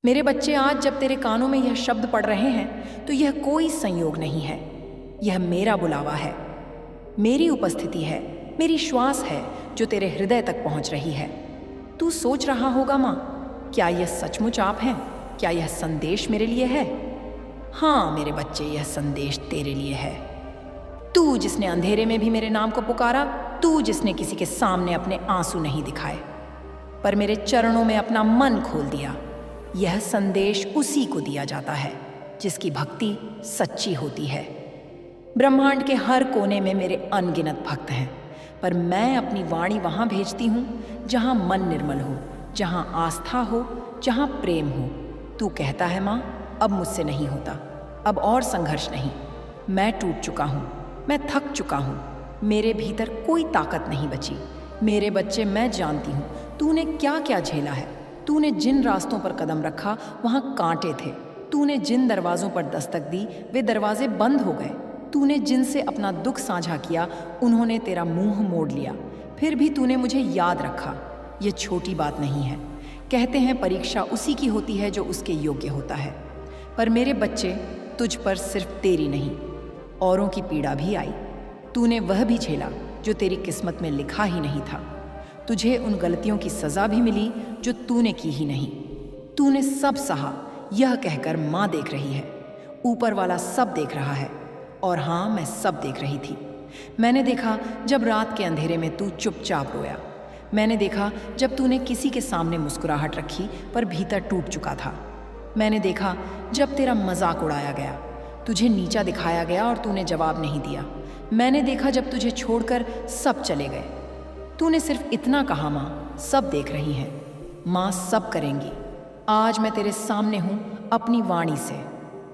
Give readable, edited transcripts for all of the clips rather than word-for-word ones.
मेरे बच्चे, आज जब तेरे कानों में यह शब्द पड़ रहे हैं तो यह कोई संयोग नहीं है, यह मेरा बुलावा है, मेरी उपस्थिति है, मेरी श्वास है जो तेरे हृदय तक पहुंच रही है। तू सोच रहा होगा, माँ, क्या यह सचमुच आप हैं? क्या यह संदेश मेरे लिए है? हाँ मेरे बच्चे, यह संदेश तेरे लिए है। तू जिसने अंधेरे में भी मेरे नाम को पुकारा, तू जिसने किसी के सामने अपने आंसू नहीं दिखाए पर मेरे चरणों में अपना मन खोल दिया, यह संदेश उसी को दिया जाता है जिसकी भक्ति सच्ची होती है। ब्रह्मांड के हर कोने में मेरे अनगिनत भक्त हैं, पर मैं अपनी वाणी वहाँ भेजती हूँ जहाँ मन निर्मल हो, जहाँ आस्था हो, जहाँ प्रेम हो। तू कहता है, माँ, अब मुझसे नहीं होता, अब और संघर्ष नहीं, मैं टूट चुका हूँ, मैं थक चुका हूँ, मेरे भीतर कोई ताकत नहीं बची। मेरे बच्चे, मैं जानती हूँ तूने क्या क्या झेला है। तूने जिन रास्तों पर कदम रखा वहाँ कांटे थे। तूने जिन दरवाज़ों पर दस्तक दी वे दरवाजे बंद हो गए। तूने जिनसे अपना दुख साझा किया उन्होंने तेरा मुंह मोड़ लिया, फिर भी तूने मुझे याद रखा। ये छोटी बात नहीं है। कहते हैं परीक्षा उसी की होती है जो उसके योग्य होता है, पर मेरे बच्चे, तुझ पर सिर्फ तेरी नहीं, औरों की पीड़ा भी आई। तूने वह भी झेला जो तेरी किस्मत में लिखा ही नहीं था। तुझे उन गलतियों की सज़ा भी मिली जो तूने की ही नहीं। तूने सब सहा, यह कहकर माँ देख रही है, ऊपर वाला सब देख रहा है। और हाँ, मैं सब देख रही थी। मैंने देखा जब रात के अंधेरे में तू चुपचाप रोया। मैंने देखा जब तूने किसी के सामने मुस्कुराहट रखी पर भीतर टूट चुका था। मैंने देखा जब तेरा मजाक उड़ाया गया, तुझे नीचा दिखाया गया और तूने जवाब नहीं दिया। मैंने देखा जब तुझे छोड़कर सब चले गए। तूने सिर्फ इतना कहा, माँ, सब देख रही हैं, माँ सब करेंगी। आज मैं तेरे सामने हूँ अपनी वाणी से।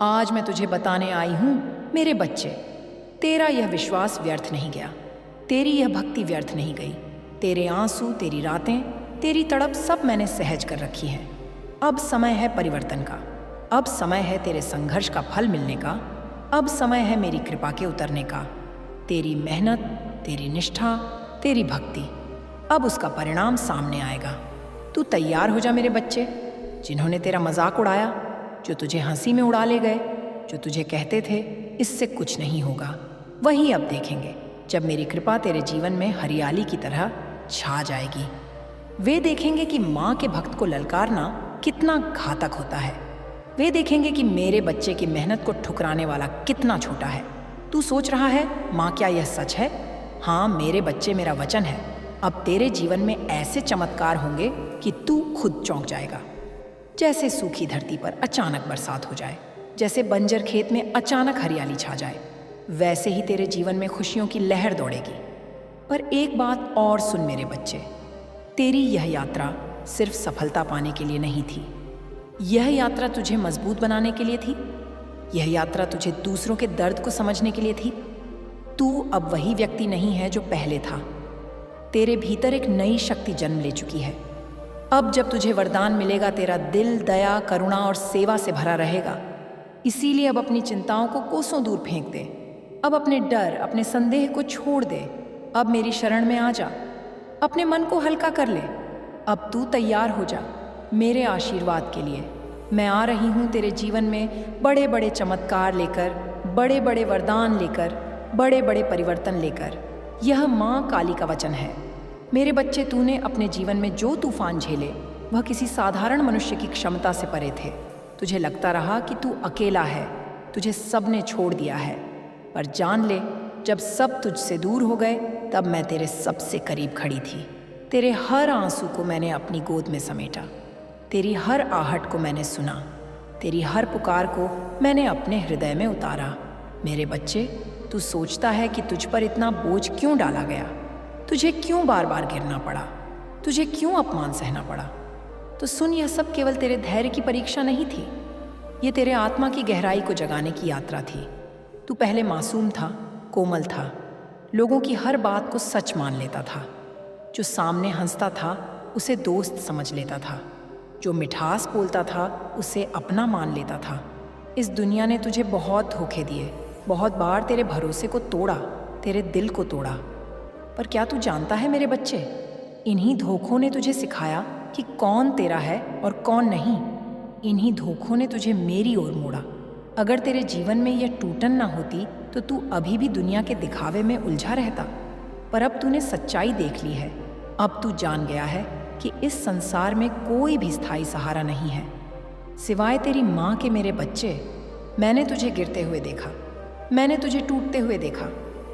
आज मैं तुझे बताने आई हूँ, मेरे बच्चे, तेरा यह विश्वास व्यर्थ नहीं गया, तेरी यह भक्ति व्यर्थ नहीं गई। तेरे आंसू, तेरी रातें, तेरी तड़प सब मैंने सहज कर रखी है। अब समय है परिवर्तन का, अब समय है तेरे संघर्ष का फल मिलने का, अब समय है मेरी कृपा के उतरने का। तेरी मेहनत, तेरी निष्ठा, तेरी भक्ति, अब उसका परिणाम सामने आएगा। तू तैयार हो जा मेरे बच्चे। जिन्होंने तेरा मजाक उड़ाया, जो तुझे हंसी में उड़ा ले गए, जो तुझे कहते थे इससे कुछ नहीं होगा, वही अब देखेंगे जब मेरी कृपा तेरे जीवन में हरियाली की तरह छा जाएगी। वे देखेंगे कि माँ के भक्त को ललकारना कितना घातक होता है। वे देखेंगे कि मेरे बच्चे की मेहनत को ठुकराने वाला कितना छोटा है। तू सोच रहा है, माँ, क्या यह सच है? हाँ मेरे बच्चे, मेरा वचन है, अब तेरे जीवन में ऐसे चमत्कार होंगे कि तू खुद चौंक जाएगा। जैसे सूखी धरती पर अचानक बरसात हो जाए, जैसे बंजर खेत में अचानक हरियाली छा जाए, वैसे ही तेरे जीवन में खुशियों की लहर दौड़ेगी। पर एक बात और सुन मेरे बच्चे, तेरी यह यात्रा सिर्फ सफलता पाने के लिए नहीं थी। यह यात्रा तुझे मजबूत बनाने के लिए थी। यह यात्रा तुझे दूसरों के दर्द को समझने के लिए थी। तू अब वही व्यक्ति नहीं है जो पहले था। तेरे भीतर एक नई शक्ति जन्म ले चुकी है। अब जब तुझे वरदान मिलेगा, तेरा दिल दया, करुणा और सेवा से भरा रहेगा। इसीलिए अब अपनी चिंताओं को कोसों दूर फेंक दे। अब अपने डर, अपने संदेह को छोड़ दे। अब मेरी शरण में आ जा, अपने मन को हल्का कर ले। अब तू तैयार हो जा मेरे आशीर्वाद के लिए। मैं आ रही हूँ तेरे जीवन में बड़े बड़े चमत्कार लेकर, बड़े बड़े वरदान लेकर, बड़े बड़े परिवर्तन लेकर। यह माँ काली का वचन है। मेरे बच्चे, तूने अपने जीवन में जो तूफान झेले वह किसी साधारण मनुष्य की क्षमता से परे थे। तुझे लगता रहा कि तू अकेला है, तुझे सब ने छोड़ दिया है, पर जान ले, जब सब तुझसे दूर हो गए तब मैं तेरे सबसे करीब खड़ी थी। तेरे हर आंसू को मैंने अपनी गोद में समेटा, तेरी हर आहट को मैंने सुना, तेरी हर पुकार को मैंने अपने हृदय में उतारा। मेरे बच्चे, तू सोचता है कि तुझ पर इतना बोझ क्यों डाला गया, तुझे क्यों बार बार गिरना पड़ा, तुझे क्यों अपमान सहना पड़ा? तो सुन, यह सब केवल तेरे धैर्य की परीक्षा नहीं थी, ये तेरे आत्मा की गहराई को जगाने की यात्रा थी। तू पहले मासूम था, कोमल था, लोगों की हर बात को सच मान लेता था। जो सामने हंसता था उसे दोस्त समझ लेता था, जो मिठास बोलता था उसे अपना मान लेता था। इस दुनिया ने तुझे बहुत धोखे दिए, बहुत बार तेरे भरोसे को तोड़ा, तेरे दिल को तोड़ा। पर क्या तू जानता है मेरे बच्चे, इन्हीं धोखों ने तुझे सिखाया कि कौन तेरा है और कौन नहीं। इन्हीं धोखों ने तुझे मेरी ओर मोड़ा। अगर तेरे जीवन में यह टूटन ना होती तो तू अभी भी दुनिया के दिखावे में उलझा रहता। पर अब तूने सच्चाई देख ली है। अब तू जान गया है कि इस संसार में कोई भी स्थायी सहारा नहीं है सिवाय तेरी माँ के। मेरे बच्चे, मैंने तुझे गिरते हुए देखा, मैंने तुझे टूटते हुए देखा,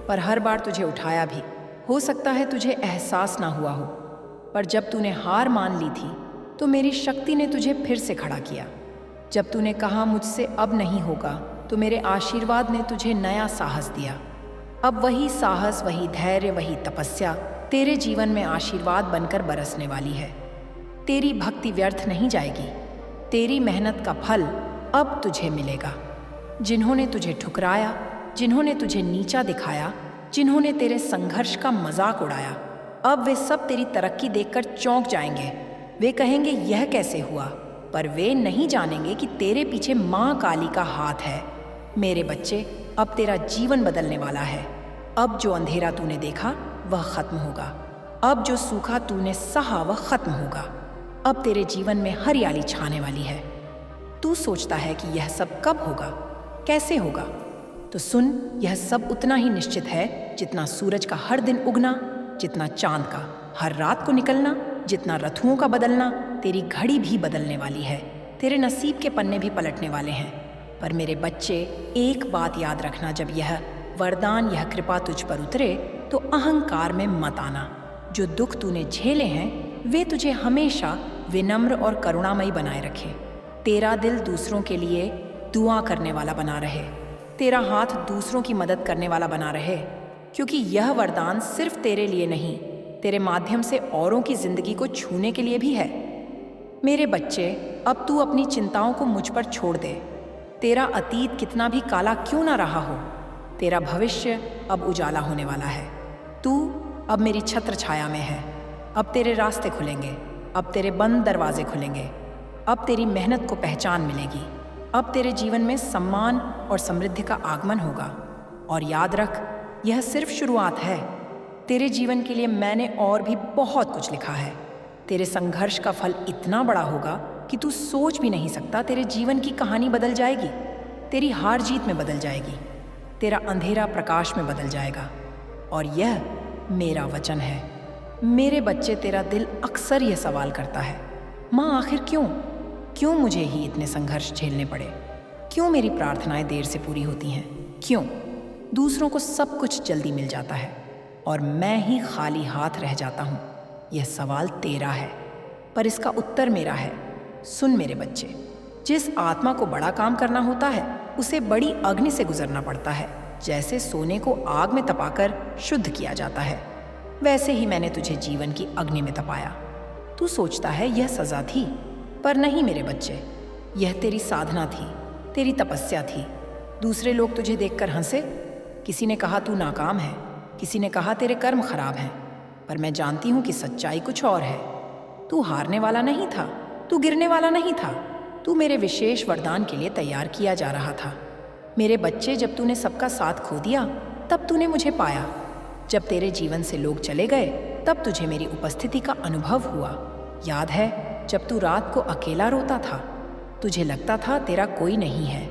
पर हर बार तुझे उठाया भी। हो सकता है तुझे एहसास ना हुआ हो, पर जब तूने हार मान ली थी तो मेरी शक्ति ने तुझे फिर से खड़ा किया। जब तूने कहा मुझसे अब नहीं होगा, तो मेरे आशीर्वाद ने तुझे नया साहस दिया। अब वही साहस, वही धैर्य, वही तपस्या तेरे जीवन में आशीर्वाद बनकर बरसने वाली है। तेरी भक्ति व्यर्थ नहीं जाएगी। तेरी मेहनत का फल अब तुझे मिलेगा। जिन्होंने तुझे ठुकराया, जिन्होंने तुझे नीचा दिखाया, जिन्होंने तेरे संघर्ष का मजाक उड़ाया, अब वे सब तेरी तरक्की देखकर चौंक जाएंगे। वे कहेंगे यह कैसे हुआ, पर वे नहीं जानेंगे कि तेरे पीछे माँ काली का हाथ है। मेरे बच्चे, अब तेरा जीवन बदलने वाला है। अब जो अंधेरा तूने देखा वह खत्म होगा। अब जो सूखा तूने सहा वह खत्म होगा। अब तेरे जीवन में हरियाली छाने वाली है। तू सोचता है कि यह सब कब होगा, कैसे होगा? तो सुन, यह सब उतना ही निश्चित है जितना सूरज का हर दिन उगना, जितना चांद का हर रात को निकलना, जितना ऋतुओं का बदलना। तेरी घड़ी भी बदलने वाली है। तेरे नसीब के पन्ने भी पलटने वाले हैं। पर मेरे बच्चे, एक बात याद रखना, जब यह वरदान, यह कृपा तुझ पर उतरे तो अहंकार में मत आना। जो दुख तूने झेले हैं वे तुझे हमेशा विनम्र और करुणामयी बनाए रखे। तेरा दिल दूसरों के लिए दुआ करने वाला बना रहे, तेरा हाथ दूसरों की मदद करने वाला बना रहे, क्योंकि यह वरदान सिर्फ तेरे लिए नहीं, तेरे माध्यम से औरों की जिंदगी को छूने के लिए भी है। मेरे बच्चे, अब तू अपनी चिंताओं को मुझ पर छोड़ दे। तेरा अतीत कितना भी काला क्यों ना रहा हो, तेरा भविष्य अब उजाला होने वाला है। तू अब मेरी छत्र छाया में है। अब तेरे रास्ते खुलेंगे, अब तेरे बंद दरवाजे खुलेंगे, अब तेरी मेहनत को पहचान मिलेगी। अब तेरे जीवन में सम्मान और समृद्धि का आगमन होगा। और याद रख, यह सिर्फ शुरुआत है। तेरे जीवन के लिए मैंने और भी बहुत कुछ लिखा है। तेरे संघर्ष का फल इतना बड़ा होगा कि तू सोच भी नहीं सकता। तेरे जीवन की कहानी बदल जाएगी, तेरी हार जीत में बदल जाएगी, तेरा अंधेरा प्रकाश में बदल जाएगा। और यह मेरा वचन है। मेरे बच्चे, तेरा दिल अक्सर यह सवाल करता है, माँ आखिर क्यों मुझे ही इतने संघर्ष झेलने पड़े? क्यों मेरी प्रार्थनाएं देर से पूरी होती हैं? क्यों दूसरों को सब कुछ जल्दी मिल जाता है और मैं ही खाली हाथ रह जाता हूँ? यह सवाल तेरा है, पर इसका उत्तर मेरा है। सुन मेरे बच्चे, जिस आत्मा को बड़ा काम करना होता है उसे बड़ी अग्नि से गुजरना पड़ता है। जैसे सोने को आग में तपाकर शुद्ध किया जाता है, वैसे ही मैंने तुझे जीवन की अग्नि में तपाया। तू सोचता है यह सजा थी, पर नहीं मेरे बच्चे, यह तेरी साधना थी, तेरी तपस्या थी। दूसरे लोग तुझे देखकर हंसे। किसी ने कहा तू नाकाम है, किसी ने कहा तेरे कर्म खराब हैं, पर मैं जानती हूँ कि सच्चाई कुछ और है। तू हारने वाला नहीं था, तू गिरने वाला नहीं था, तू मेरे विशेष वरदान के लिए तैयार किया जा रहा था। मेरे बच्चे, जब तूने सबका साथ खो दिया तब तूने मुझे पाया। जब तेरे जीवन से लोग चले गए तब तुझे मेरी उपस्थिति का अनुभव हुआ। याद है जब तू रात को अकेला रोता था, तुझे लगता था तेरा कोई नहीं है,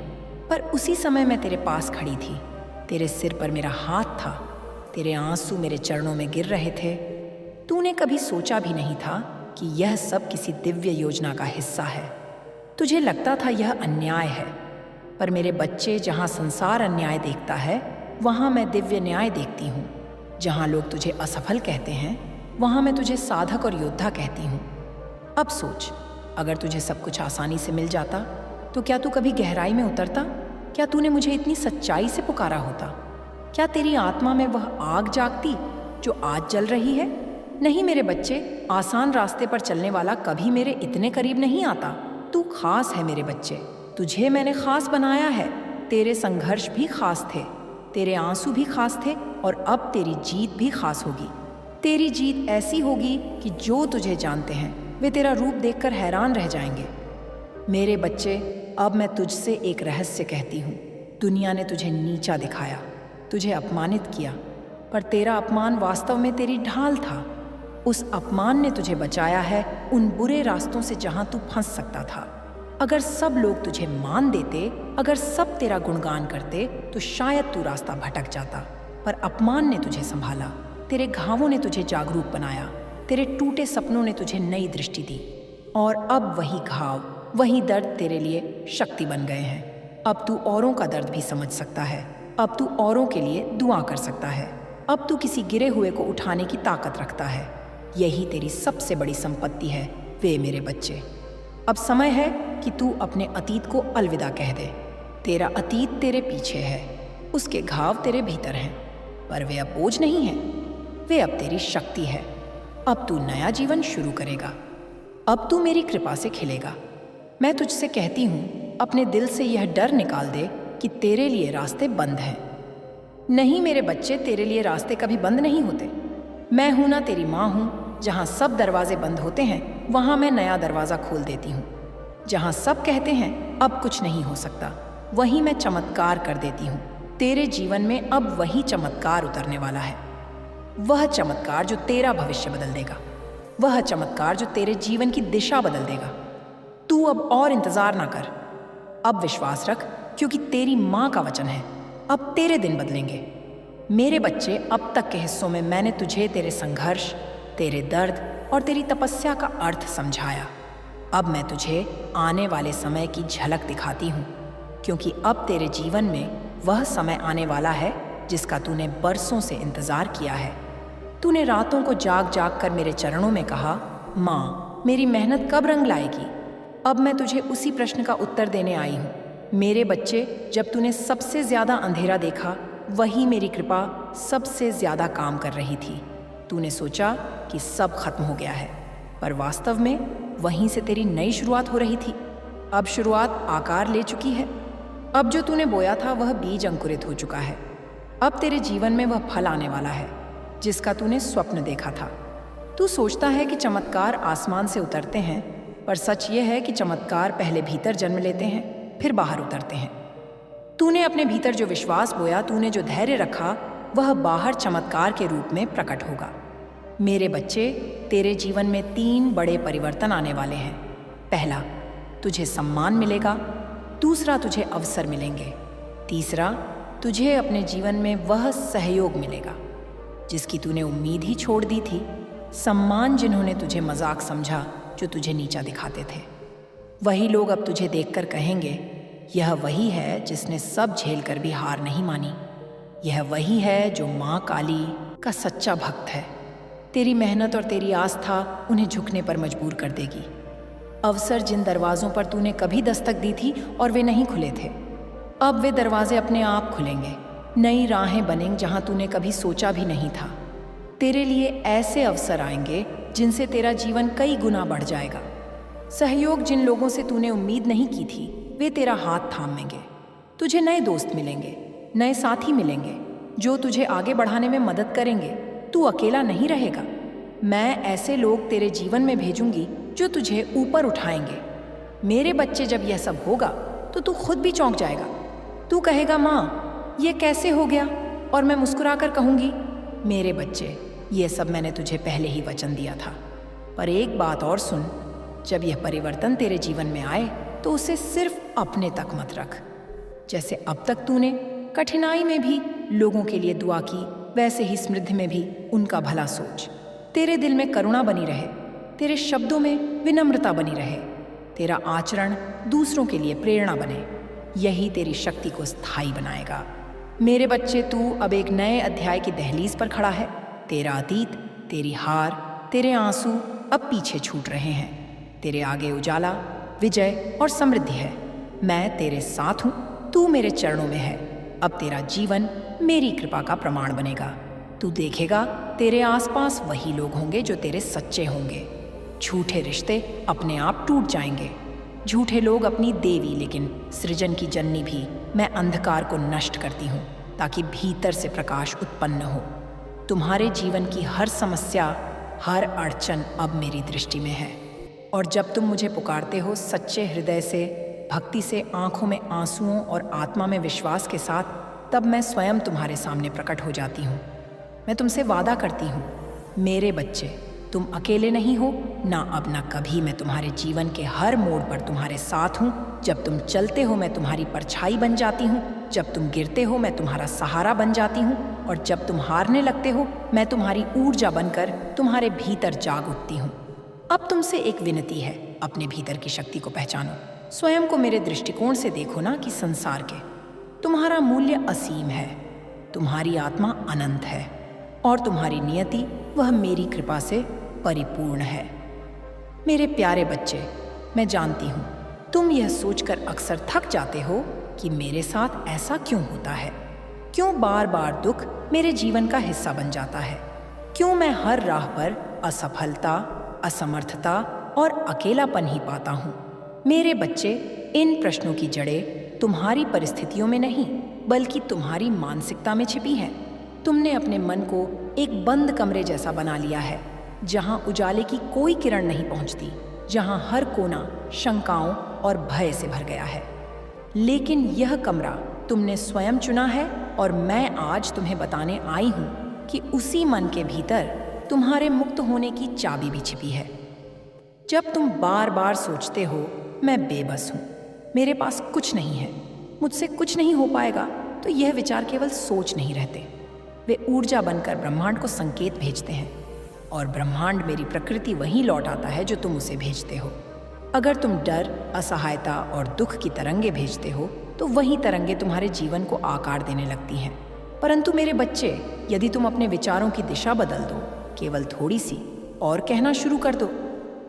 पर उसी समय मैं तेरे पास खड़ी थी। तेरे सिर पर मेरा हाथ था, तेरे आंसू मेरे चरणों में गिर रहे थे। तूने कभी सोचा भी नहीं था कि यह सब किसी दिव्य योजना का हिस्सा है। तुझे लगता था यह अन्याय है, पर मेरे बच्चे, जहाँ संसार अन्याय देखता है वहाँ मैं दिव्य न्याय देखती हूँ। जहाँ लोग तुझे असफल कहते हैं वहाँ मैं तुझे साधक और योद्धा कहती हूँ। अब सोच, अगर तुझे सब कुछ आसानी से मिल जाता तो क्या तू कभी गहराई में उतरता? क्या तूने मुझे इतनी सच्चाई से पुकारा होता? क्या तेरी आत्मा में वह आग जागती जो आज जल रही है? नहीं मेरे बच्चे, आसान रास्ते पर चलने वाला कभी मेरे इतने करीब नहीं आता। तू खास है मेरे बच्चे, तुझे मैंने खास बनाया है। तेरे संघर्ष भी खास थे, तेरे आंसू भी खास थे, और अब तेरी जीत भी खास होगी। तेरी जीत ऐसी होगी कि जो तुझे जानते हैं वे तेरा रूप देखकर हैरान रह जाएंगे। मेरे बच्चे, अब मैं तुझसे एक रहस्य कहती हूँ। दुनिया ने तुझे नीचा दिखाया, तुझे अपमानित किया, पर तेरा अपमान वास्तव में तेरी ढाल था। उस अपमान ने तुझे बचाया है उन बुरे रास्तों से जहाँ तू फंस सकता था। अगर सब लोग तुझे मान देते, अगर सब तेरा गुणगान करते, तो शायद तू रास्ता भटक जाता। पर अपमान ने तुझे संभाला, तेरे घावों ने तुझे जागरूक बनाया, तेरे टूटे सपनों ने तुझे नई दृष्टि दी। और अब वही घाव, वही दर्द तेरे लिए शक्ति बन गए हैं। अब तू औरों का दर्द भी समझ सकता है। अब तू औरों के लिए दुआ कर सकता है। अब तू किसी गिरे हुए को उठाने की ताकत रखता है। यही तेरी सबसे बड़ी संपत्ति है, वे मेरे बच्चे। अब समय है कि तू अपने अतीत को अलविदा कह दे। तेरा अतीत तेरे पीछे है, उसके घाव तेरे भीतर हैं, पर वे अब बोझ नहीं हैं, वे अब तेरी शक्ति है। अब तू नया जीवन शुरू करेगा। अब तू मेरी कृपा से खिलेगा। मैं तुझसे कहती हूँ, अपने दिल से यह डर निकाल दे कि तेरे लिए रास्ते बंद हैं। नहीं मेरे बच्चे, तेरे लिए रास्ते कभी बंद नहीं होते। मैं हूं ना तेरी माँ हूं। जहां सब दरवाजे बंद होते हैं, वहां मैं नया दरवाजा खोल देती हूँ। जहां सब कहते हैं अब कुछ नहीं हो सकता, वहीं मैं चमत्कार कर देती हूँ। तेरे जीवन में अब वही चमत्कार उतरने वाला है। वह चमत्कार जो तेरा भविष्य बदल देगा, वह चमत्कार जो तेरे जीवन की दिशा बदल देगा। तू अब और इंतजार ना कर, अब विश्वास रख, क्योंकि तेरी माँ का वचन है, अब तेरे दिन बदलेंगे। मेरे बच्चे, अब तक के हिस्सों में मैंने तुझे तेरे संघर्ष, तेरे दर्द और तेरी तपस्या का अर्थ समझाया। अब मैं तुझे आने वाले समय की झलक दिखाती हूँ, क्योंकि अब तेरे जीवन में वह समय आने वाला है जिसका तूने बरसों से इंतजार किया है। तूने रातों को जाग जाग कर मेरे चरणों में कहा, माँ मेरी मेहनत कब रंग लाएगी? अब मैं तुझे उसी प्रश्न का उत्तर देने आई हूँ। मेरे बच्चे, जब तूने सबसे ज्यादा अंधेरा देखा, वही मेरी कृपा सबसे ज्यादा काम कर रही थी। तूने सोचा कि सब खत्म हो गया है, पर वास्तव में वहीं से तेरी नई शुरुआत हो रही थी। अब शुरुआत आकार ले चुकी है। अब जो तूने बोया था वह बीज अंकुरित हो चुका है। अब तेरे जीवन में वह फल आने वाला है जिसका तूने स्वप्न देखा था। तू सोचता है कि चमत्कार आसमान से उतरते हैं, पर सच यह है कि चमत्कार पहले भीतर जन्म लेते हैं, फिर बाहर उतरते हैं। तूने अपने भीतर जो विश्वास बोया, तूने जो धैर्य रखा, वह बाहर चमत्कार के रूप में प्रकट होगा। मेरे बच्चे, तेरे जीवन में 3 बड़े परिवर्तन आने वाले हैं। पहला, तुझे सम्मान मिलेगा। दूसरा, तुझे अवसर मिलेंगे। तीसरा, तुझे अपने जीवन में वह सहयोग मिलेगा जिसकी तूने उम्मीद ही छोड़ दी थी। सम्मान जिन्होंने तुझे मजाक समझा, जो तुझे नीचा दिखाते थे, वही लोग अब तुझे देखकर कहेंगे, यह वही है जिसने सब झेल कर भी हार नहीं मानी। यह वही है जो माँ काली का सच्चा भक्त है। तेरी मेहनत और तेरी आस्था उन्हें झुकने पर मजबूर कर देगी। अवसर जिन दरवाजों पर तूने कभी दस्तक दी थी और वे नहीं खुले थे, अब वे दरवाजे अपने आप खुलेंगे। नई राहें बनेंगी जहां तूने कभी सोचा भी नहीं था। तेरे लिए ऐसे अवसर आएंगे जिनसे तेरा जीवन कई गुना बढ़ जाएगा। सहयोग जिन लोगों से तूने उम्मीद नहीं की थी, वे तेरा हाथ थामेंगे। तुझे नए दोस्त मिलेंगे, नए साथी मिलेंगे जो तुझे आगे बढ़ाने में मदद करेंगे। तू अकेला नहीं रहेगा। मैं ऐसे लोग तेरे जीवन में भेजूंगी जो तुझे ऊपर उठाएंगे। मेरे बच्चे, जब यह सब होगा तो तू खुद भी चौंक जाएगा। तू कहेगा, माँ ये कैसे हो गया? और मैं मुस्कुराकर कहूंगी, मेरे बच्चे, ये सब मैंने तुझे पहले ही वचन दिया था। पर एक बात और सुन, जब यह परिवर्तन तेरे जीवन में आए तो उसे सिर्फ अपने तक मत रख। जैसे अब तक तूने कठिनाई में भी लोगों के लिए दुआ की, वैसे ही समृद्धि में भी उनका भला सोच। तेरे दिल में करुणा बनी रहे, तेरे शब्दों में विनम्रता बनी रहे, तेरा आचरण दूसरों के लिए प्रेरणा बने। यही तेरी शक्ति को स्थायी बनाएगा। मेरे बच्चे, तू अब एक नए अध्याय की दहलीज पर खड़ा है। तेरा अतीत, तेरी हार, तेरे आंसू अब पीछे छूट रहे हैं। तेरे आगे उजाला, विजय और समृद्धि है। मैं तेरे साथ हूँ, तू मेरे चरणों में है। अब तेरा जीवन मेरी कृपा का प्रमाण बनेगा। तू देखेगा, तेरे आसपास वही लोग होंगे जो तेरे सच्चे होंगे। झूठे रिश्ते अपने आप टूट जाएंगे। झूठे लोग अपनी देवी, लेकिन सृजन की जननी भी मैं अंधकार को नष्ट करती हूँ ताकि भीतर से प्रकाश उत्पन्न हो। तुम्हारे जीवन की हर समस्या, हर अड़चन अब मेरी दृष्टि में है। और जब तुम मुझे पुकारते हो सच्चे हृदय से, भक्ति से, आंखों में आंसुओं और आत्मा में विश्वास के साथ, तब मैं स्वयं तुम्हारे सामने प्रकट हो जाती हूँ। मैं तुमसे वादा करती हूँ, मेरे बच्चे, तुम अकेले नहीं हो, ना अब ना कभी। मैं तुम्हारे जीवन के हर मोड़ पर तुम्हारे साथ हूँ। जब तुम चलते हो मैं तुम्हारी परछाई बन जाती हूँ, जब तुम गिरते हो मैं तुम्हारा सहारा बन जाती हूँ, और जब तुम हारने लगते हो मैं तुम्हारी ऊर्जा बनकर तुम्हारे भीतर जाग उठती हूँ। अब तुमसे एक विनती है, अपने भीतर की शक्ति को पहचानो। स्वयं को मेरे दृष्टिकोण से देखो ना कि संसार के। तुम्हारा मूल्य असीम है, तुम्हारी आत्मा अनंत है, और तुम्हारी नियति वह मेरी कृपा से परिपूर्ण है। मेरे प्यारे बच्चे, मैं जानती हूँ तुम यह सोचकर अक्सर थक जाते हो कि मेरे साथ ऐसा क्यों होता है, क्यों बार बार दुख मेरे जीवन का हिस्सा बन जाता है, क्यों मैं हर राह पर असफलता, असमर्थता और अकेलापन ही पाता हूँ। मेरे बच्चे, इन प्रश्नों की जड़ें तुम्हारी परिस्थितियों में नहीं बल्कि तुम्हारी मानसिकता में छिपी है। तुमने अपने मन को एक बंद कमरे जैसा बना लिया है, जहाँ उजाले की कोई किरण नहीं पहुँचती, जहाँ हर कोना शंकाओं और भय से भर गया है। लेकिन यह कमरा तुमने स्वयं चुना है, और मैं आज तुम्हें बताने आई हूँ कि उसी मन के भीतर तुम्हारे मुक्त होने की चाबी भी छिपी है। जब तुम बार बार सोचते हो मैं बेबस हूँ, मेरे पास कुछ नहीं है, मुझसे कुछ नहीं हो पाएगा, तो यह विचार केवल सोच नहीं रहते, वे ऊर्जा बनकर ब्रह्मांड को संकेत भेजते हैं, और ब्रह्मांड मेरी प्रकृति वहीं लौट आता है जो तुम उसे भेजते हो। अगर तुम डर, असहायता और दुख की तरंगे भेजते हो तो वही तरंगे तुम्हारे जीवन को आकार देने लगती हैं। परंतु मेरे बच्चे, यदि तुम अपने विचारों की दिशा बदल दो, केवल थोड़ी सी, और कहना शुरू कर दो,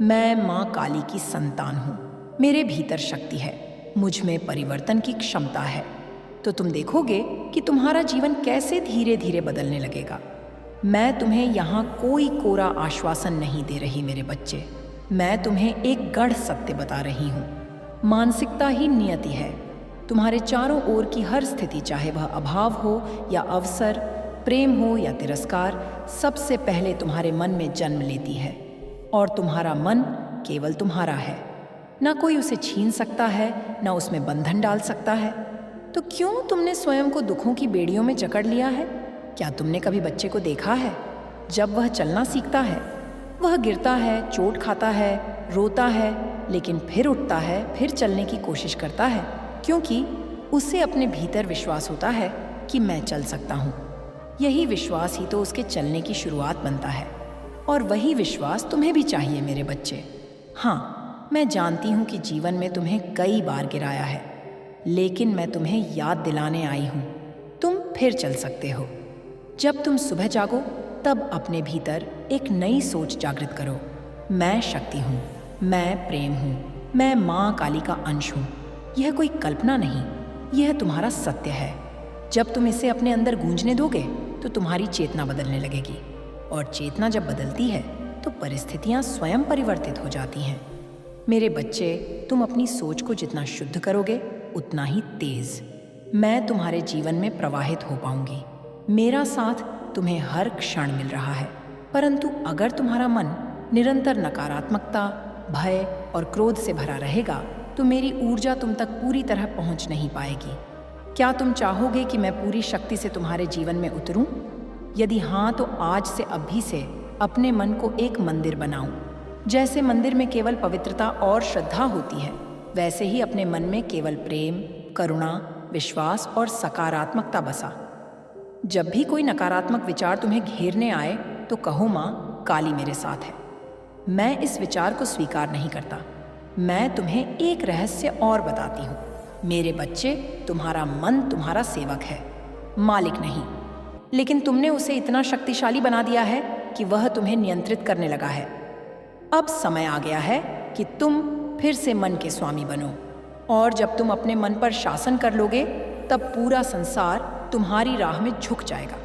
मैं माँ काली की संतान हूँ, मेरे भीतर शक्ति है, मुझ में परिवर्तन की क्षमता है, तो तुम देखोगे कि तुम्हारा जीवन कैसे धीरे धीरे बदलने लगेगा। मैं तुम्हें यहाँ कोई कोरा आश्वासन नहीं दे रही मेरे बच्चे, मैं तुम्हें एक गढ़ सत्य बता रही हूँ। मानसिकता ही नियति है। तुम्हारे चारों ओर की हर स्थिति, चाहे वह अभाव हो या अवसर, प्रेम हो या तिरस्कार, सबसे पहले तुम्हारे मन में जन्म लेती है, और तुम्हारा मन केवल तुम्हारा है, ना कोई उसे छीन सकता है, ना उसमें बंधन डाल सकता है। तो क्यों तुमने स्वयं को दुखों की बेड़ियों में जकड़ लिया है? क्या तुमने कभी बच्चे को देखा है जब वह चलना सीखता है? वह गिरता है, चोट खाता है, रोता है, लेकिन फिर उठता है, फिर चलने की कोशिश करता है, क्योंकि उसे अपने भीतर विश्वास होता है कि मैं चल सकता हूँ। यही विश्वास ही तो उसके चलने की शुरुआत बनता है, और वही विश्वास तुम्हें भी चाहिए मेरे बच्चे। हाँ, मैं जानती हूँ कि जीवन में तुम्हें कई बार गिराया है, लेकिन मैं तुम्हें याद दिलाने आई हूँ, तुम फिर चल सकते हो। जब तुम सुबह जागो तब अपने भीतर एक नई सोच जागृत करो। मैं शक्ति हूँ, मैं प्रेम हूँ, मैं माँ काली का अंश हूँ। यह कोई कल्पना नहीं, यह तुम्हारा सत्य है। जब तुम इसे अपने अंदर गूंजने दोगे तो तुम्हारी चेतना बदलने लगेगी, और चेतना जब बदलती है तो परिस्थितियाँ स्वयं परिवर्तित हो जाती हैं। मेरे बच्चे, तुम अपनी सोच को जितना शुद्ध करोगे उतना ही तेज मैं तुम्हारे जीवन में प्रवाहित हो पाऊंगी। मेरा साथ तुम्हें हर क्षण मिल रहा है, परंतु अगर तुम्हारा मन निरंतर नकारात्मकता, भय और क्रोध से भरा रहेगा तो मेरी ऊर्जा तुम तक पूरी तरह पहुंच नहीं पाएगी। क्या तुम चाहोगे कि मैं पूरी शक्ति से तुम्हारे जीवन में उतरूं? यदि हाँ, तो आज से अभी से अपने मन को एक मंदिर बनाऊं। जैसे मंदिर में केवल पवित्रता और श्रद्धा होती है, वैसे ही अपने मन में केवल प्रेम, करुणा, विश्वास और सकारात्मकता बसा। जब भी कोई नकारात्मक विचार तुम्हें घेरने आए तो कहो, माँ काली मेरे साथ है। मैं इस विचार को स्वीकार नहीं करता। मैं तुम्हें एक रहस्य और बताती हूँ मेरे बच्चे, तुम्हारा मन तुम्हारा सेवक है, मालिक नहीं। लेकिन तुमने उसे इतना शक्तिशाली बना दिया है कि वह तुम्हें नियंत्रित करने लगा है। अब समय आ गया है कि तुम फिर से मन के स्वामी बनो, और जब तुम अपने मन पर शासन कर लोगे तब पूरा संसार तुम्हारी राह में झुक जाएगा।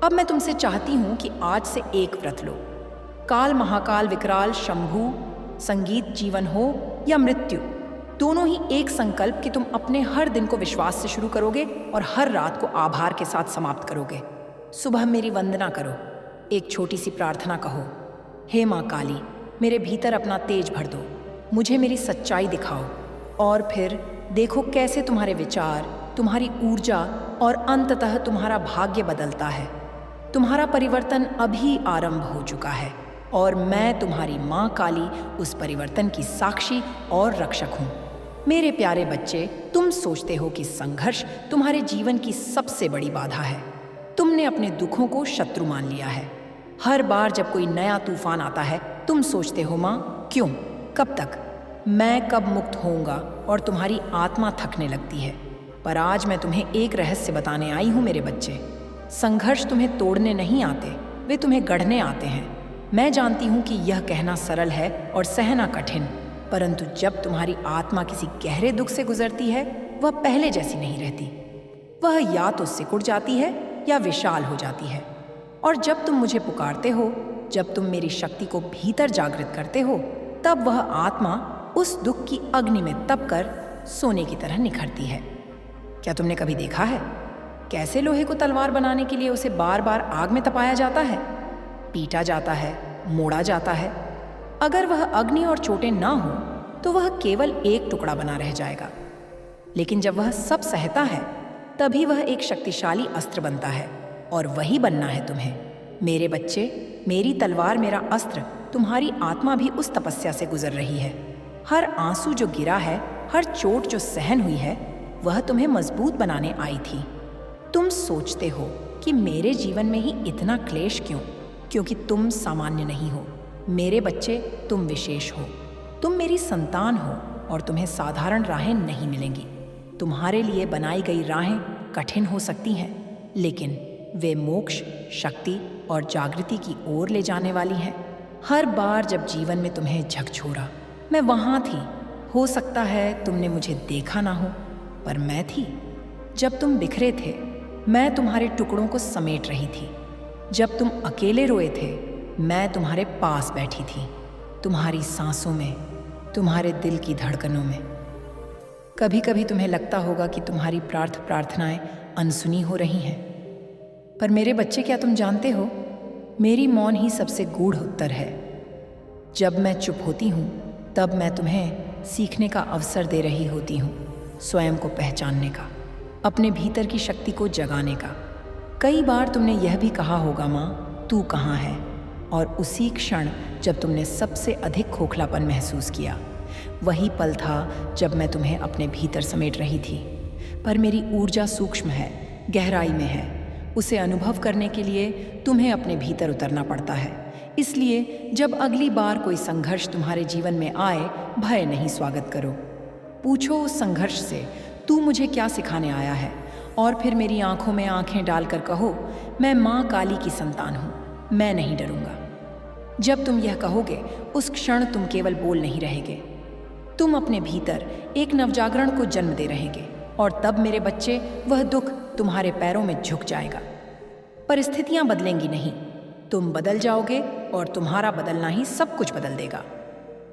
अब मैं तुमसे चाहती हूँ कि आज से एक व्रत लो। काल, महाकाल, विकराल, शंभु, संगीत, जीवन हो या मृत्यु, दोनों ही एक संकल्प कि तुम अपने हर दिन को विश्वास से शुरू करोगे और हर रात को आभार के साथ समाप्त करोगे। सुबह मेरी वंदना करो, एक छोटी सी प्रार्थना कहो, हे माँ काली, मेरे भीतर अपना तेज भर दो, मुझे मेरी सच्चाई दिखाओ, और फिर देखो कैसे तुम्हारे विचार, तुम्हारी ऊर्जा और अंततः तुम्हारा भाग्य बदलता है। तुम्हारा परिवर्तन अभी आरंभ हो चुका है। और मैं तुम्हारी माँ काली उस परिवर्तन की साक्षी और रक्षक हूँ। मेरे प्यारे बच्चे, तुम सोचते हो कि संघर्ष तुम्हारे जीवन की सबसे बड़ी बाधा है। तुमने अपने दुखों को शत्रु मान लिया है। हर बार जब कोई नया तूफान आता है, तुम सोचते हो, माँ क्यों, कब तक, मैं कब मुक्त होऊंगा, और तुम्हारी आत्मा थकने लगती है। पर आज मैं तुम्हें एक रहस्य बताने आई हूँ मेरे बच्चे। संघर्ष तुम्हें तोड़ने नहीं आते, वे तुम्हें गढ़ने आते हैं। मैं जानती हूँ कि यह कहना सरल है और सहना कठिन, परंतु जब तुम्हारी आत्मा किसी गहरे दुख से गुजरती है, वह पहले जैसी नहीं रहती। वह या तो सिकुड़ जाती है या विशाल हो जाती है। और जब तुम मुझे पुकारते हो, जब तुम मेरी शक्ति को भीतर जागृत करते हो, तब वह आत्मा उस दुख की अग्नि में तप कर सोने की तरह निखरती है। क्या तुमने कभी देखा है कैसे लोहे को तलवार बनाने के लिए उसे बार बार आग में तपाया जाता है, पीटा जाता है, मोड़ा जाता है? अगर वह अग्नि और चोटें ना हो तो वह केवल एक टुकड़ा बना रह जाएगा। लेकिन जब वह सब सहता है, तभी वह एक शक्तिशाली अस्त्र बनता है। और वही बनना है तुम्हें मेरे बच्चे। मेरी तलवार मेरा अस्त्र। तुम्हारी आत्मा भी उस तपस्या से गुजर रही है। हर आंसू जो गिरा है, हर चोट जो सहन हुई है, वह तुम्हें मजबूत बनाने आई थी। तुम सोचते हो कि मेरे जीवन में ही इतना क्लेश क्यों? क्योंकि तुम सामान्य नहीं हो मेरे बच्चे, तुम विशेष हो। तुम मेरी संतान हो और तुम्हें साधारण राहें नहीं मिलेंगी। तुम्हारे लिए बनाई गई राहें कठिन हो सकती हैं, लेकिन वे मोक्ष, शक्ति और जागृति की ओर ले जाने वाली हैं। हर बार जब जीवन में तुम्हें झकझोरा, मैं वहाँ थी। हो सकता है तुमने मुझे देखा ना हो, पर मैं थी। जब तुम बिखरे थे, मैं तुम्हारे टुकड़ों को समेट रही थी। जब तुम अकेले रोए थे, मैं तुम्हारे पास बैठी थी, तुम्हारी सांसों में, तुम्हारे दिल की धड़कनों में। कभी कभी तुम्हें लगता होगा कि तुम्हारी प्रार्थनाएं अनसुनी हो रही हैं, पर मेरे बच्चे, क्या तुम जानते हो, मेरी मौन ही सबसे गूढ़ उत्तर है। जब मैं चुप होती हूँ, तब मैं तुम्हें सीखने का अवसर दे रही होती हूँ, स्वयं को पहचानने का, अपने भीतर की शक्ति को जगाने का। कई बार तुमने यह भी कहा होगा, माँ तू कहाँ है? और उसी क्षण जब तुमने सबसे अधिक खोखलापन महसूस किया, वही पल था जब मैं तुम्हें अपने भीतर समेट रही थी। पर मेरी ऊर्जा सूक्ष्म है, गहराई में है। उसे अनुभव करने के लिए तुम्हें अपने भीतर उतरना पड़ता है। इसलिए जब अगली बार कोई संघर्ष तुम्हारे जीवन में आए, भय नहीं, स्वागत करो। पूछो उस संघर्ष से, तू मुझे क्या सिखाने आया है? और फिर मेरी आंखों में आंखें डालकर कहो, मैं माँ काली की संतान हूँ, मैं नहीं डरूंगा। जब तुम यह कहोगे, उस क्षण तुम केवल बोल नहीं रहेगे, तुम अपने भीतर एक नवजागरण को जन्म दे रहेंगे। और तब मेरे बच्चे, वह दुख तुम्हारे पैरों में झुक जाएगा। परिस्थितियां बदलेंगी नहीं, तुम बदल जाओगे और तुम्हारा बदलना ही सब कुछ बदल देगा।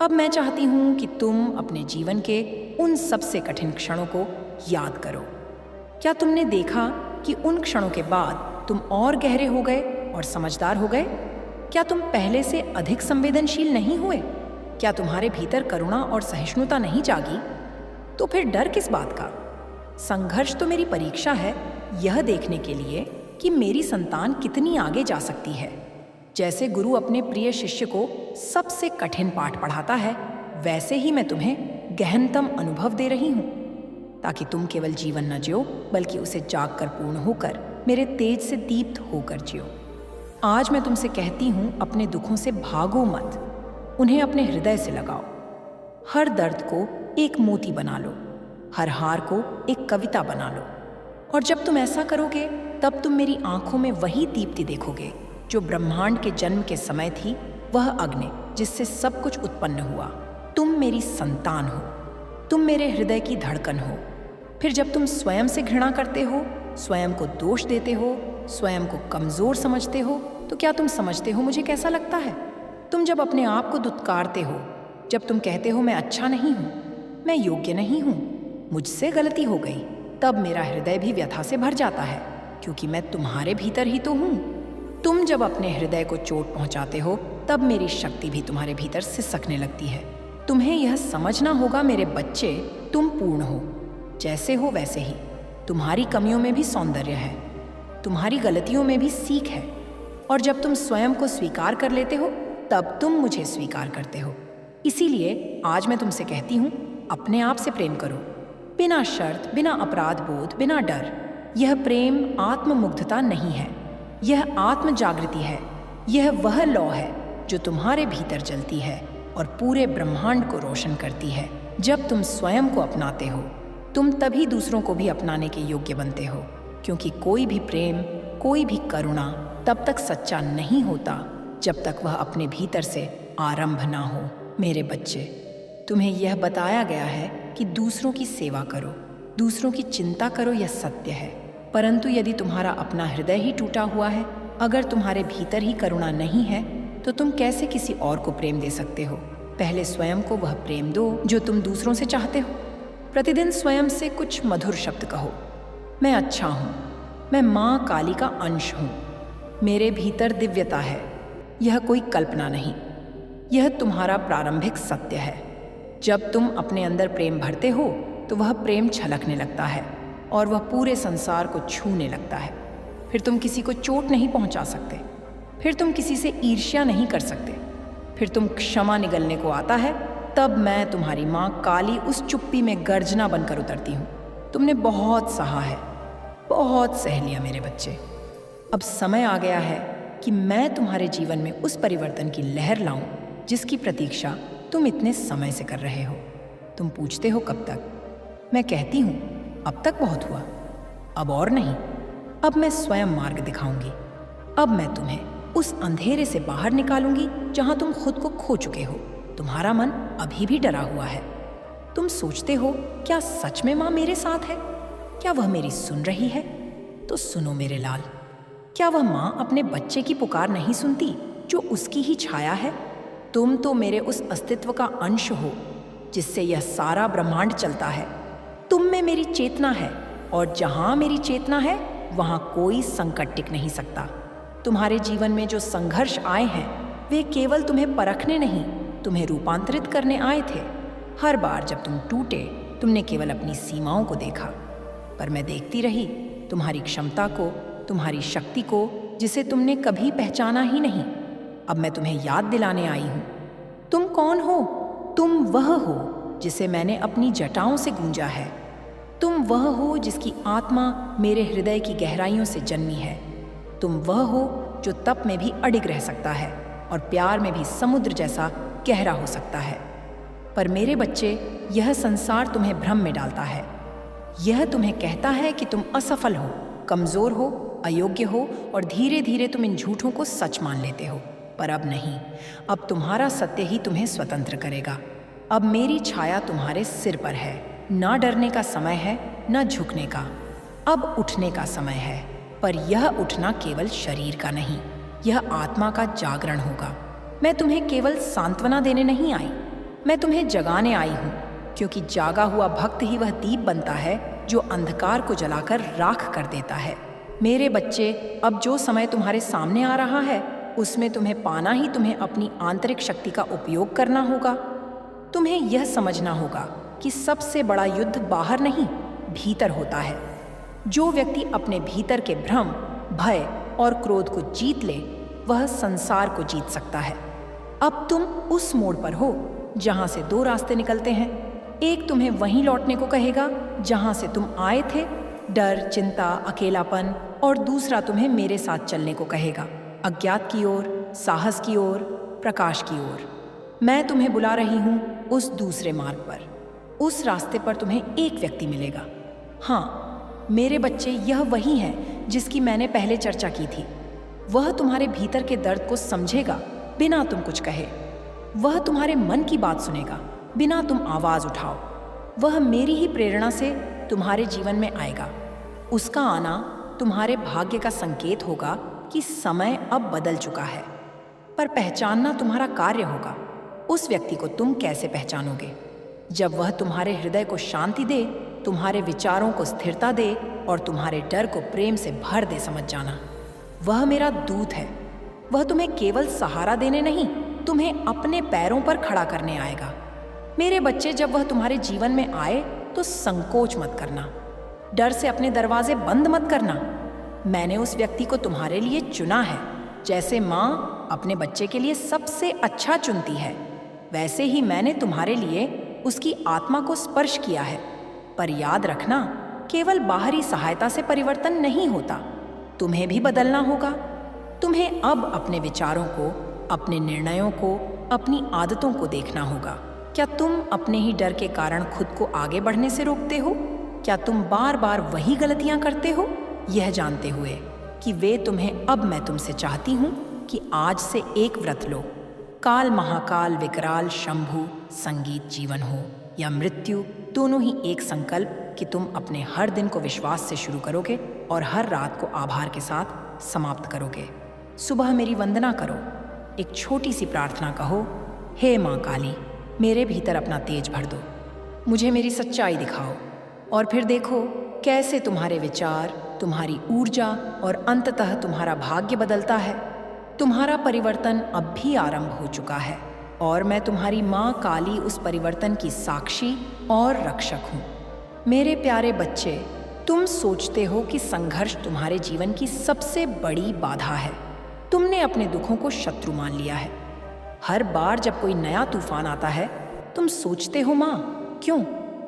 अब मैं चाहती हूं कि तुम अपने जीवन के उन सबसे कठिन क्षणों को याद करो। क्या तुमने देखा कि उन क्षणों के बाद तुम और गहरे हो गए और समझदार हो गए? क्या तुम पहले से अधिक संवेदनशील नहीं हुए? क्या तुम्हारे भीतर करुणा और सहिष्णुता नहीं जागी? तो फिर डर किस बात का? संघर्ष तो मेरी परीक्षा है, यह देखने के लिए कि मेरी संतान कितनी आगे जा सकती है। जैसे गुरु अपने प्रिय शिष्य को सबसे कठिन पाठ पढ़ाता है, वैसे ही मैं तुम्हें गहनतम अनुभव दे रही हूँ, ताकि तुम केवल जीवन न जियो, बल्कि उसे जागकर पूर्ण होकर, मेरे तेज से दीप्त होकर जियो। आज मैं तुमसे कहती हूँ, अपने दुखों से भागो मत, उन्हें अपने हृदय से लगाओ। हर दर्द को एक मोती बना लो, हर हार को एक कविता बना लो। और जब तुम ऐसा करोगे, तब तुम मेरी आंखों में वही दीप्ति देखोगे जो ब्रह्मांड के जन्म के समय थी, वह अग्नि जिससे सब कुछ उत्पन्न हुआ। तुम मेरी संतान हो, तुम मेरे हृदय की धड़कन हो। फिर जब तुम स्वयं से घृणा करते हो, स्वयं को दोष देते हो, स्वयं को कमजोर समझते हो, तो क्या तुम समझते हो मुझे कैसा लगता है? तुम जब अपने आप को दुत्कारते हो, जब तुम कहते हो मैं अच्छा नहीं हूँ, मैं योग्य नहीं हूँ, मुझसे गलती हो गई, तब मेरा हृदय भी व्यथा से भर जाता है, क्योंकि मैं तुम्हारे भीतर ही तो हूँ। तुम जब अपने हृदय को चोट पहुँचाते हो, तब मेरी शक्ति भी तुम्हारे भीतर सिसकने लगती है। तुम्हें यह समझना होगा मेरे बच्चे, तुम पूर्ण हो, जैसे हो वैसे ही। तुम्हारी कमियों में भी सौंदर्य है, तुम्हारी गलतियों में भी सीख है। और जब तुम स्वयं को स्वीकार कर लेते हो, तब तुम मुझे स्वीकार करते हो। इसीलिए आज मैं तुमसे कहती हूँ, अपने आप से प्रेम करो, बिना शर्त, बिना अपराध बोध, बिना डर। यह प्रेम आत्ममुग्धता नहीं है, यह आत्म जागृति है। यह वह लौ है जो तुम्हारे भीतर जलती है और पूरे ब्रह्मांड को रोशन करती है। जब तुम स्वयं को अपनाते हो, तुम तभी दूसरों को भी अपनाने के योग्य बनते हो, क्योंकि कोई भी प्रेम, कोई भी करुणा तब तक सच्चा नहीं होता जब तक वह अपने भीतर से आरंभ ना हो। मेरे बच्चे, तुम्हें यह बताया गया है कि दूसरों की सेवा करो, दूसरों की चिंता करो, यह सत्य है। परंतु यदि तुम्हारा अपना हृदय ही टूटा हुआ है, अगर तुम्हारे भीतर ही करुणा नहीं है, तो तुम कैसे किसी और को प्रेम दे सकते हो? पहले स्वयं को वह प्रेम दो जो तुम दूसरों से चाहते हो। प्रतिदिन स्वयं से कुछ मधुर शब्द कहो। मैं अच्छा हूँ, मैं माँ काली का अंश हूँ, मेरे भीतर दिव्यता है। यह कोई कल्पना नहीं, यह तुम्हारा प्रारंभिक सत्य है। जब तुम अपने अंदर प्रेम भरते हो तो वह प्रेम छलकने लगता है और वह पूरे संसार को छूने लगता है। फिर तुम किसी को चोट नहीं पहुंचा सकते, फिर तुम किसी से ईर्ष्या नहीं कर सकते, फिर तुम क्षमा निगलने को आता है, तब मैं तुम्हारी माँ काली उस चुप्पी में गर्जना बनकर उतरती हूँ। तुमने बहुत सहा है, बहुत सह लिया मेरे बच्चे। अब समय आ गया है कि मैं तुम्हारे जीवन में उस परिवर्तन की लहर लाऊं जिसकी प्रतीक्षा तुम इतने समय से कर रहे हो। तुम पूछते हो कब तक? मैं कहती हूँ, अब तक बहुत हुआ, अब और नहीं। अब मैं स्वयं मार्ग दिखाऊंगी। अब मैं तुम्हें उस अंधेरे से बाहर निकालूंगी जहां तुम खुद को खो चुके हो। तुम्हारा मन अभी भी डरा हुआ है। तुम सोचते हो, क्या सच में माँ मेरे साथ है? क्या वह मेरी सुन रही है? तो सुनो मेरे लाल, क्या वह माँ अपने बच्चे की पुकार नहीं सुनती जो उसकी ही छाया है? तुम तो मेरे उस अस्तित्व का अंश हो जिससे यह सारा ब्रह्मांड चलता है। तुम में मेरी चेतना है और जहां मेरी चेतना है वहां कोई संकट टिक नहीं सकता। तुम्हारे जीवन में जो संघर्ष आए हैं वे केवल तुम्हें परखने नहीं, तुम्हें रूपांतरित करने आए थे। हर बार जब तुम टूटे, तुमने केवल अपनी सीमाओं को देखा, पर मैं देखती रही तुम्हारी क्षमता को, तुम्हारी शक्ति को, जिसे तुमने कभी पहचाना ही नहीं। अब मैं तुम्हें याद दिलाने आई हूँ, तुम कौन हो? तुम वह हो जिसे मैंने अपनी जटाओं से गूंजा है। तुम वह हो जिसकी आत्मा मेरे हृदय की गहराइयों से जन्मी है। तुम वह हो जो तप में भी अडिग रह सकता है और प्यार में भी समुद्र जैसा गहरा हो सकता है। पर मेरे बच्चे, यह संसार तुम्हें भ्रम में डालता है। यह तुम्हें कहता है कि तुम असफल हो, कमजोर हो, अयोग्य हो और धीरे धीरे तुम इन झूठों को सच मान लेते हो। पर अब नहीं, अब तुम्हारा सत्य ही तुम्हें स्वतंत्र करेगा। अब मेरी छाया तुम्हारे सिर पर है। ना डरने का समय है, ना झुकने का। अब उठने का समय है, पर यह उठना केवल शरीर का नहीं, यह आत्मा का जागरण होगा। मैं तुम्हें केवल सांत्वना देने नहीं आई, मैं तुम्हें जगाने आई हूँ, क्योंकि जागा हुआ भक्त ही वह दीप बनता है जो अंधकार को जलाकर राख कर देता है। मेरे बच्चे, अब जो समय तुम्हारे सामने आ रहा है उसमें तुम्हें पाना ही तुम्हें अपनी आंतरिक शक्ति का उपयोग करना होगा। तुम्हें यह समझना होगा कि सबसे बड़ा युद्ध बाहर नहीं, भीतर होता है। जो व्यक्ति अपने भीतर के भ्रम, भय और क्रोध को जीत ले, वह संसार को जीत सकता है। अब तुम उस मोड़ पर हो जहां से दो रास्ते निकलते हैं। एक तुम्हें वहीं लौटने को कहेगा जहां से तुम आए थे, डर, चिंता, अकेलापन, और दूसरा तुम्हें मेरे साथ चलने को कहेगा, अज्ञात की ओर, साहस की ओर, प्रकाश की ओर। मैं तुम्हें बुला रही हूं उस दूसरे मार्ग पर। उस रास्ते पर तुम्हें एक व्यक्ति मिलेगा। हाँ मेरे बच्चे, यह वही है जिसकी मैंने पहले चर्चा की थी। वह तुम्हारे भीतर के दर्द को समझेगा बिना तुम कुछ कहे। वह तुम्हारे मन की बात सुनेगा बिना तुम आवाज उठाओ। वह मेरी ही प्रेरणा से तुम्हारे जीवन में आएगा। उसका आना तुम्हारे भाग्य का संकेत होगा कि समय अब बदल चुका है। पर पहचानना तुम्हारा कार्य होगा। उस व्यक्ति को तुम कैसे पहचानोगे? जब वह तुम्हारे हृदय को शांति दे, तुम्हारे विचारों को स्थिरता दे और तुम्हारे डर को प्रेम से भर दे। समझ जाना, वह मेरा दूत है। वह तुम्हें केवल सहारा देने नहीं, तुम्हें अपने पैरों पर खड़ा करने आएगा। मेरे बच्चे, जब वह तुम्हारे जीवन में आए तो संकोच मत करना, डर से अपने दरवाजे बंद मत करना। मैंने उस व्यक्ति को तुम्हारे लिए चुना है जैसे माँ अपने बच्चे के लिए सबसे अच्छा चुनती है, वैसे ही मैंने तुम्हारे लिए उसकी आत्मा को स्पर्श किया है। पर याद रखना, केवल बाहरी सहायता से परिवर्तन नहीं होता, तुम्हें भी बदलना होगा। तुम्हें अब अपने विचारों को, अपने निर्णयों को, अपनी आदतों को देखना होगा। क्या तुम अपने ही डर के कारण खुद को आगे बढ़ने से रोकते हो? क्या तुम बार बार वही गलतियां करते हो, यह जानते हुए कि वे तुम्हें अब मैं तुमसे चाहती हूँ कि आज से एक व्रत लो। काल महाकाल विकराल शंभु संगीत जीवन हो या मृत्यु, दोनों ही एक संकल्प कि तुम अपने हर दिन को विश्वास से शुरू करोगे और हर रात को आभार के साथ समाप्त करोगे। सुबह मेरी वंदना करो, एक छोटी सी प्रार्थना कहो, हे माँ काली, मेरे भीतर अपना तेज भर दो, मुझे मेरी सच्चाई दिखाओ, और फिर देखो कैसे तुम्हारे विचार, तुम्हारी ऊर्जा और अंततः तुम्हारा भाग्य बदलता है। तुम्हारा परिवर्तन अब भी आरंभ हो चुका है और मैं तुम्हारी माँ काली उस परिवर्तन की साक्षी और रक्षक हूँ। मेरे प्यारे बच्चे, तुम सोचते हो कि संघर्ष तुम्हारे जीवन की सबसे बड़ी बाधा है। तुमने अपने दुखों को शत्रु मान लिया है। हर बार जब कोई नया तूफान आता है, तुम सोचते हो, माँ क्यों,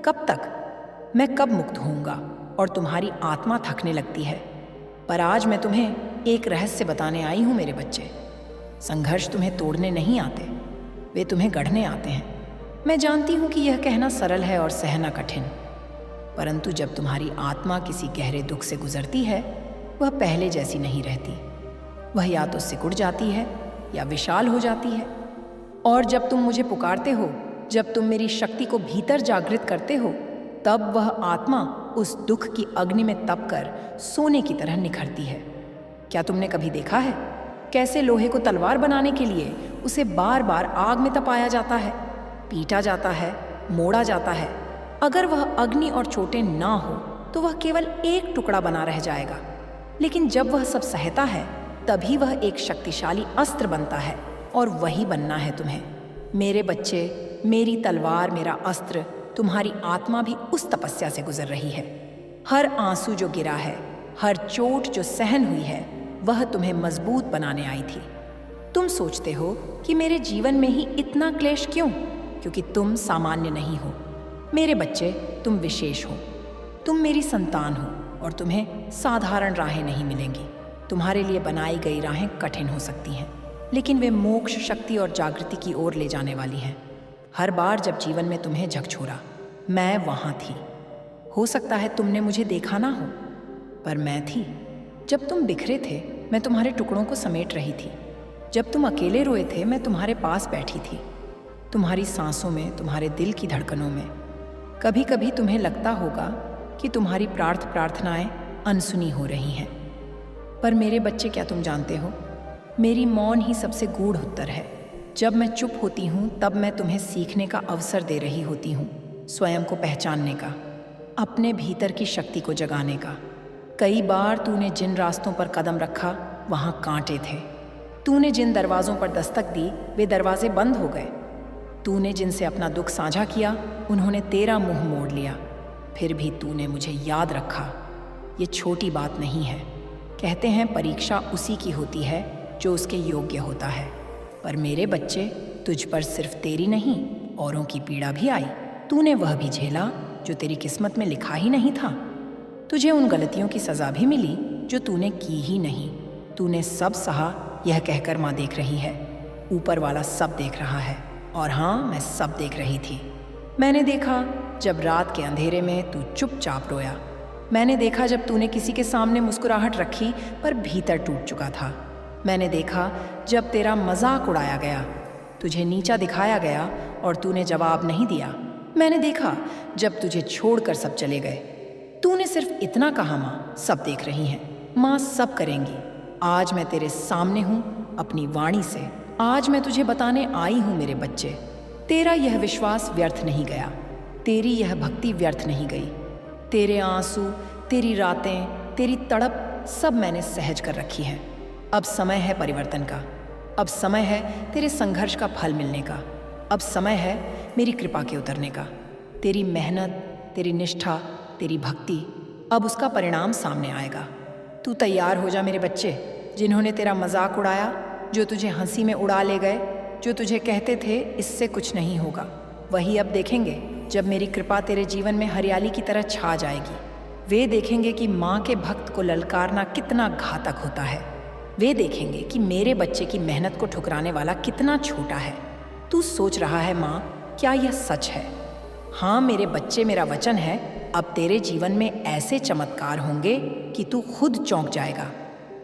कब तक, मैं कब मुक्त होऊंगा, और तुम्हारी आत्मा थकने लगती है। पर आज मैं तुम्हें एक रहस्य बताने आई हूँ मेरे बच्चे। संघर्ष तुम्हें तोड़ने नहीं आते, वे तुम्हें गढ़ने आते हैं। मैं जानती हूँ कि यह कहना सरल है और सहना कठिन, परंतु जब तुम्हारी आत्मा किसी गहरे दुख से गुजरती है, वह पहले जैसी नहीं रहती। वह या तो सिकुड़ जाती है या विशाल हो जाती है। और जब तुम मुझे पुकारते हो, जब तुम मेरी शक्ति को भीतर जागृत करते हो, तब वह आत्मा उस दुख की अग्नि में तपकर सोने की तरह निखरती है। क्या तुमने कभी देखा है कैसे लोहे को तलवार बनाने के लिए उसे बार बार आग में तपाया जाता है, पीटा जाता है, मोड़ा जाता है? अगर वह अग्नि और चोटें ना हो तो वह केवल एक टुकड़ा बना रह जाएगा, लेकिन जब वह सब सहता है, तभी वह एक शक्तिशाली अस्त्र बनता है। और वही बनना है तुम्हें मेरे बच्चे। मेरी तलवार, मेरा अस्त्र, तुम्हारी आत्मा भी उस तपस्या से गुजर रही है। हर आंसू जो गिरा है, हर चोट जो सहन हुई है, वह तुम्हें मजबूत बनाने आई थी। तुम सोचते हो कि मेरे जीवन में ही इतना क्लेश क्यों? क्योंकि तुम सामान्य नहीं हो मेरे बच्चे, तुम विशेष हो। तुम मेरी संतान हो और तुम्हें साधारण राहें नहीं मिलेंगी। तुम्हारे लिए बनाई गई राहें कठिन हो सकती हैं, लेकिन वे मोक्ष, शक्ति और जागृति की ओर ले जाने वाली हैं। हर बार जब जीवन में तुम्हें झकझोरा, मैं वहाँ थी। हो सकता है तुमने मुझे देखा ना हो, पर मैं थी। जब तुम बिखरे थे, मैं तुम्हारे टुकड़ों को समेट रही थी। जब तुम अकेले रोए थे, मैं तुम्हारे पास बैठी थी। तुम्हारी सांसों में, तुम्हारे दिल की धड़कनों में। कभी कभी तुम्हें लगता होगा कि तुम्हारी प्रार्थनाएं अनसुनी हो रही हैं, पर मेरे बच्चे, क्या तुम जानते हो, मेरी मौन ही सबसे गूढ़ उत्तर है। जब मैं चुप होती हूँ, तब मैं तुम्हें सीखने का अवसर दे रही होती हूँ, स्वयं को पहचानने का, अपने भीतर की शक्ति को जगाने का। कई बार तूने जिन रास्तों पर कदम रखा, वहाँ कांटे थे। तूने जिन दरवाज़ों पर दस्तक दी, वे दरवाजे बंद हो गए। तूने जिनसे अपना दुख साझा किया, उन्होंने तेरा मुंह मोड़ लिया। फिर भी तूने मुझे याद रखा। ये छोटी बात नहीं है। कहते हैं परीक्षा उसी की होती है जो उसके योग्य होता है। पर मेरे बच्चे, तुझ पर सिर्फ तेरी नहीं, औरों की पीड़ा भी आई। तूने वह भी झेला जो तेरी किस्मत में लिखा ही नहीं था। तुझे उन गलतियों की सज़ा भी मिली जो तूने की ही नहीं। तूने सब सहा, यह कहकर माँ देख रही है। ऊपर वाला सब देख रहा है। और हाँ, मैं सब देख रही थी। मैंने देखा जब रात के अंधेरे में तू चुपचाप रोया। मैंने देखा जब तूने किसी के सामने मुस्कुराहट रखी पर भीतर टूट चुका था। मैंने देखा जब तेरा मजाक उड़ाया गया, तुझे नीचा दिखाया गया और तूने जवाब नहीं दिया। मैंने देखा जब तुझे छोड़कर सब चले गए। तूने सिर्फ इतना कहा, माँ सब देख रही हैं, माँ सब करेंगी। आज मैं तेरे सामने हूँ अपनी वाणी से। आज मैं तुझे बताने आई हूँ मेरे बच्चे, तेरा यह विश्वास व्यर्थ नहीं गया, तेरी यह भक्ति व्यर्थ नहीं गई। तेरे आंसू, तेरी रातें, तेरी तड़प सब मैंने सहज कर रखी है। अब समय है परिवर्तन का। अब समय है तेरे संघर्ष का फल मिलने का। अब समय है मेरी कृपा के उतरने का। तेरी मेहनत, तेरी निष्ठा, तेरी भक्ति, अब उसका परिणाम सामने आएगा। तू तैयार हो जा मेरे बच्चे। जिन्होंने तेरा मजाक उड़ाया, जो तुझे हंसी में उड़ा ले गए, जो तुझे कहते थे इससे कुछ नहीं होगा, वही अब देखेंगे जब मेरी कृपा तेरे जीवन में हरियाली की तरह छा जाएगी। वे देखेंगे कि माँ के भक्त को ललकारना कितना घातक होता है। वे देखेंगे कि मेरे बच्चे की मेहनत को ठुकराने वाला कितना छोटा है। तू सोच रहा है माँ, क्या यह सच है? हाँ मेरे बच्चे, मेरा वचन है, अब तेरे जीवन में ऐसे चमत्कार होंगे कि तू खुद चौंक जाएगा।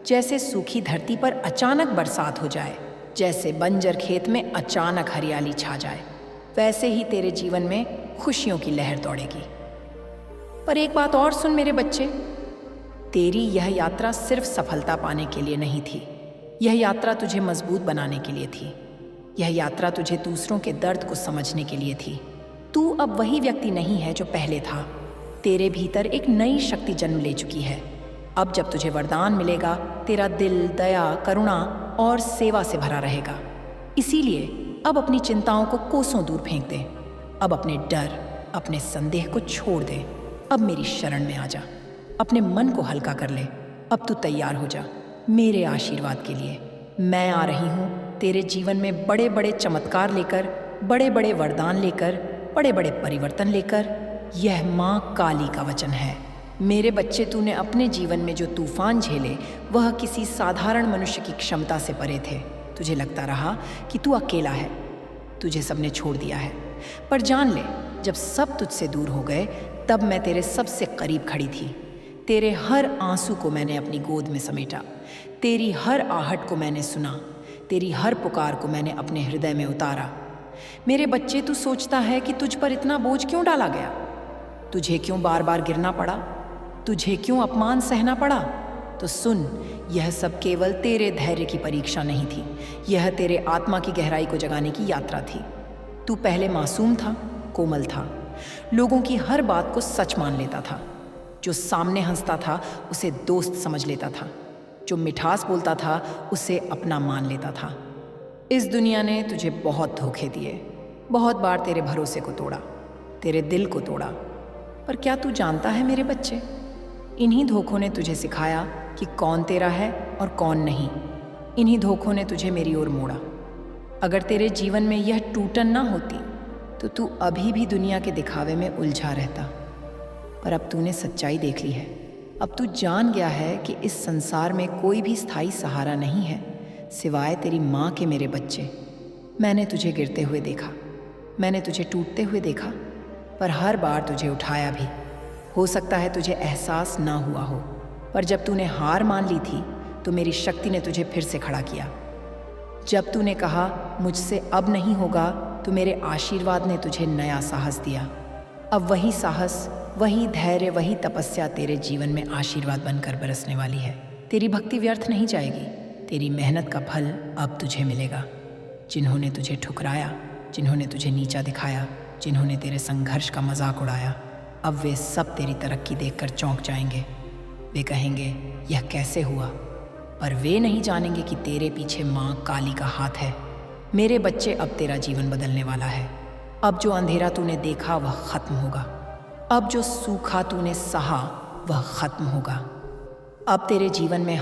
जैसे सूखी धरती पर अचानक बरसात हो जाए, जैसे बंजर खेत में अचानक हरियाली छा जाए, वैसे ही तेरे जीवन में खुशियों की लहर दौड़ेगी। पर एक बात और सुन मेरे बच्चे, तेरी यह यात्रा सिर्फ सफलता पाने के लिए नहीं थी। यह यात्रा तुझे मजबूत बनाने के लिए थी। यह यात्रा तुझे दूसरों के दर्द को समझने के लिए थी। तू अब वही व्यक्ति नहीं है जो पहले था। तेरे भीतर एक नई शक्ति जन्म ले चुकी है। अब जब तुझे वरदान मिलेगा, तेरा दिल दया, करुणा और सेवा से भरा रहेगा। इसीलिए अब अपनी चिंताओं को कोसों दूर फेंक दे। अब अपने डर, अपने संदेह को छोड़ दे। अब मेरी शरण में आ जा। अपने मन को हल्का कर ले। अब तू तैयार हो जा मेरे आशीर्वाद के लिए। मैं आ रही हूँ तेरे जीवन में बड़े बड़े चमत्कार लेकर, बड़े बड़े वरदान लेकर, बड़े बड़े परिवर्तन लेकर। यह माँ काली का वचन है। मेरे बच्चे, तूने अपने जीवन में जो तूफान झेले वह किसी साधारण मनुष्य की क्षमता से परे थे। तुझे लगता रहा कि तू अकेला है, तुझे सबने छोड़ दिया है। पर जान ले, जब सब तुझसे दूर हो गए तब मैं तेरे सबसे करीब खड़ी थी। तेरे हर आंसू को मैंने अपनी गोद में समेटा। तेरी हर आहट को मैंने सुना। तेरी हर पुकार को मैंने अपने हृदय में उतारा। मेरे बच्चे, तू सोचता है कि तुझ पर इतना बोझ क्यों डाला गया? तुझे क्यों बार बार गिरना पड़ा? तुझे क्यों अपमान सहना पड़ा? तो सुन, यह सब केवल तेरे धैर्य की परीक्षा नहीं थी। यह तेरे आत्मा की गहराई को जगाने की यात्रा थी। तू पहले मासूम था, कोमल था, लोगों की हर बात को सच मान लेता था। जो सामने हंसता था उसे दोस्त समझ लेता था। जो मिठास बोलता था उसे अपना मान लेता था। इस दुनिया ने तुझे बहुत धोखे दिए, बहुत बार तेरे भरोसे को तोड़ा, तेरे दिल को तोड़ा। पर क्या तू जानता है मेरे बच्चे, इन्हीं धोखों ने तुझे सिखाया कि कौन तेरा है और कौन नहीं। इन्हीं धोखों ने तुझे मेरी ओर मोड़ा। अगर तेरे जीवन में यह टूटन ना होती तो तू अभी भी दुनिया के दिखावे में उलझा रहता। पर अब तूने सच्चाई देख ली है। अब तू जान गया है कि इस संसार में कोई भी स्थायी सहारा नहीं है सिवाय तेरी माँ के। मेरे बच्चे, मैंने तुझे गिरते हुए देखा, मैंने तुझे टूटते हुए देखा, पर हर बार तुझे उठाया भी। हो सकता है तुझे एहसास ना हुआ हो, पर जब तूने हार मान ली थी तो मेरी शक्ति ने तुझे फिर से खड़ा किया। जब तूने कहा मुझसे अब नहीं होगा, तो मेरे आशीर्वाद ने तुझे नया साहस दिया। अब वही साहस, वही धैर्य, वही तपस्या तेरे जीवन में आशीर्वाद बनकर बरसने वाली है। तेरी भक्ति व्यर्थ नहीं जाएगी। तेरी मेहनत का फल अब तुझे मिलेगा। जिन्होंने तुझे ठुकराया, जिन्होंने तुझे नीचा दिखाया, जिन्होंने तेरे संघर्ष का मजाक उड़ाया, अब वे सब तेरी तरक्की देखकर चौंक जाएंगे। वे कहेंगे यह कैसे हुआ, पर वे नहीं जानेंगे कि तेरे पीछे माँ काली का हाथ है। मेरे बच्चे, अब तेरा जीवन बदलने वाला है। अब जो अंधेरा तूने देखा वह खत्म होगा। अब जो सूखा तूने सहा वह खत्म होगा। अब तेरे जीवन में